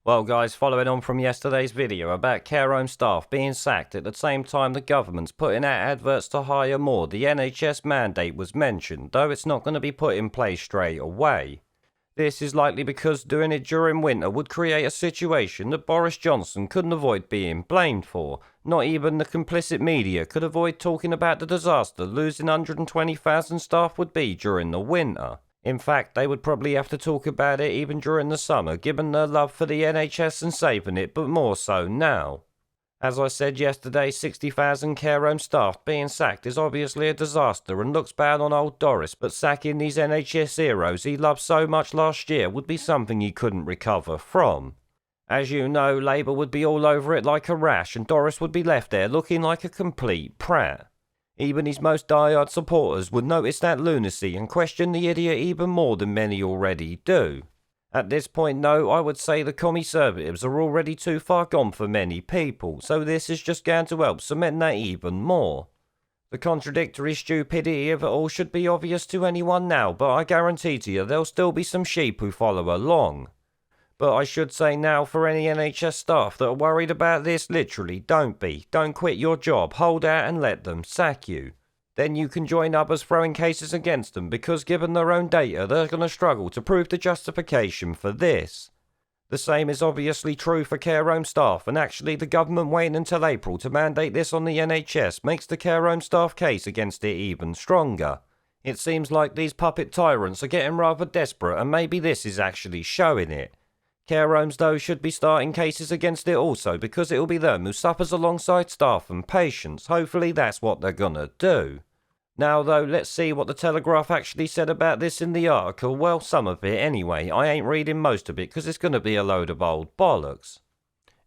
Well guys, following on from yesterday's video about care home staff being sacked at the same time the government's putting out adverts to hire more, the NHS mandate was mentioned, though it's not going to be put in place straight away. This is likely because doing it during winter would create a situation that Boris Johnson couldn't avoid being blamed for. Not even the complicit media could avoid talking about the disaster losing 120,000 staff would be during the winter. In fact, they would probably have to talk about it even during the summer, given their love for the NHS and saving it, but more so now. As I said yesterday, 60,000 care home staff being sacked is obviously a disaster and looks bad on old Doris, but sacking these NHS heroes he loved so much last year would be something he couldn't recover from. As you know, Labour would be all over it like a rash and Doris would be left there looking like a complete prat. Even his most diehard supporters would notice that lunacy and question the idiot even more than many already do. At this point though, I would say the Conservatives are already too far gone for many people, so this is just going to help cement that even more. The contradictory stupidity of it all should be obvious to anyone now, but I guarantee to you there'll still be some sheep who follow along. But I should say now, for any NHS staff that are worried about this, literally, don't be. Don't quit your job, hold out and let them sack you. Then you can join others throwing cases against them, because given their own data, they're going to struggle to prove the justification for this. The same is obviously true for care home staff, and actually the government waiting until April to mandate this on the NHS makes the care home staff case against it even stronger. It seems like these puppet tyrants are getting rather desperate, and maybe this is actually showing it. Care homes though should be starting cases against it also, because it'll be them who suffers alongside staff and patients. Hopefully that's what they're gonna do. Now though, let's see what the Telegraph actually said about this in the article. Well, some of it anyway. I ain't reading most of it because it's gonna be a load of old bollocks.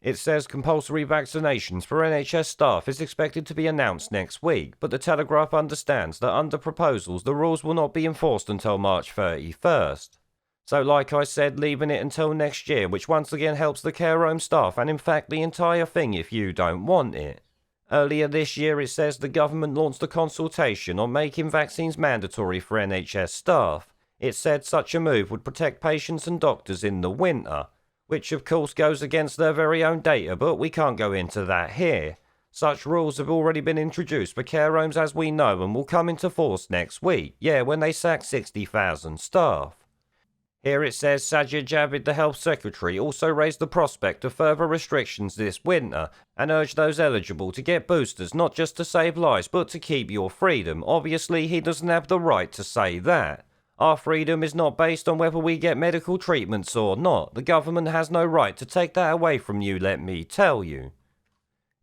It says compulsory vaccinations for NHS staff is expected to be announced next week, but the Telegraph understands that under proposals the rules will not be enforced until March 31st. So like I said, leaving it until next year, which once again helps the care home staff and in fact the entire thing if you don't want it. Earlier this year it says the government launched a consultation on making vaccines mandatory for NHS staff. It said such a move would protect patients and doctors in the winter, which of course goes against their very own data, but we can't go into that here. Such rules have already been introduced for care homes as we know and will come into force next week, when they sack 60,000 staff. Here it says Sajid Javid, the Health Secretary, also raised the prospect of further restrictions this winter and urged those eligible to get boosters not just to save lives but to keep your freedom. Obviously he doesn't have the right to say that. Our freedom is not based on whether we get medical treatments or not. The government has no right to take that away from you, let me tell you.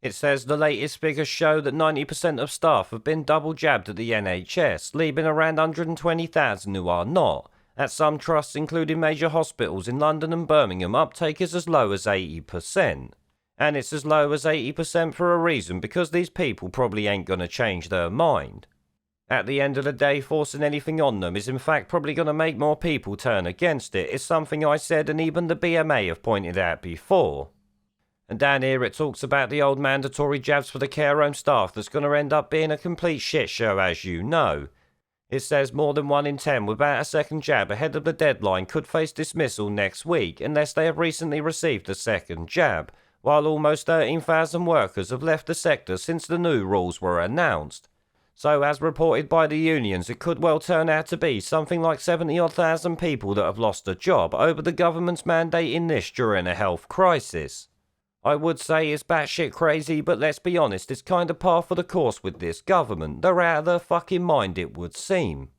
It says the latest figures show that 90% of staff have been double jabbed at the NHS, leaving around 120,000 who are not. At some trusts, including major hospitals in London and Birmingham, uptake is as low as 80%. And it's as low as 80% for a reason, because these people probably ain't gonna change their mind. At the end of the day, forcing anything on them is in fact probably gonna make more people turn against it. It's something I said and even the BMA have pointed out before. And down here it talks about the old mandatory jabs for the care home staff that's gonna end up being a complete shit show, as you know. It says more than 1 in 10 without a second jab ahead of the deadline could face dismissal next week unless they have recently received a second jab, while almost 13,000 workers have left the sector since the new rules were announced. So as reported by the unions, it could well turn out to be something like 70,000 people that have lost a job over the government's mandating this during a health crisis. I would say it's batshit crazy, but let's be honest, it's kind of par for the course with this government. They're out of their fucking mind, it would seem.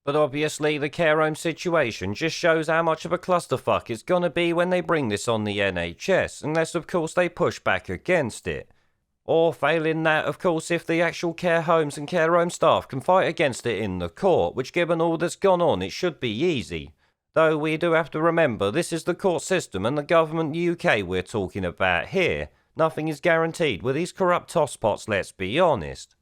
But obviously the care home situation just shows how much of a clusterfuck it's gonna be when they bring this on the NHS, unless of course they push back against it. Or failing that, of course, if the actual care homes and care home staff can fight against it in the court, which given all that's gone on it should be easy. Though we do have to remember this is the court system and the government UK we're talking about here. Nothing is guaranteed with these corrupt tosspots, let's be honest.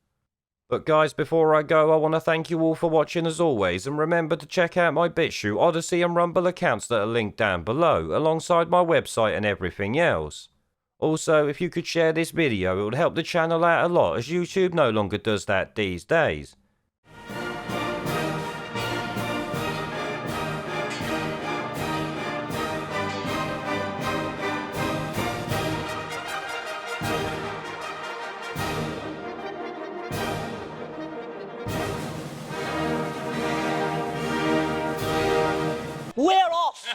But guys, before I go, I want to thank you all for watching as always, and remember to check out my BitChute, Odyssey and Rumble accounts that are linked down below, alongside my website and everything else. Also, if you could share this video, it would help the channel out a lot as YouTube no longer does that these days.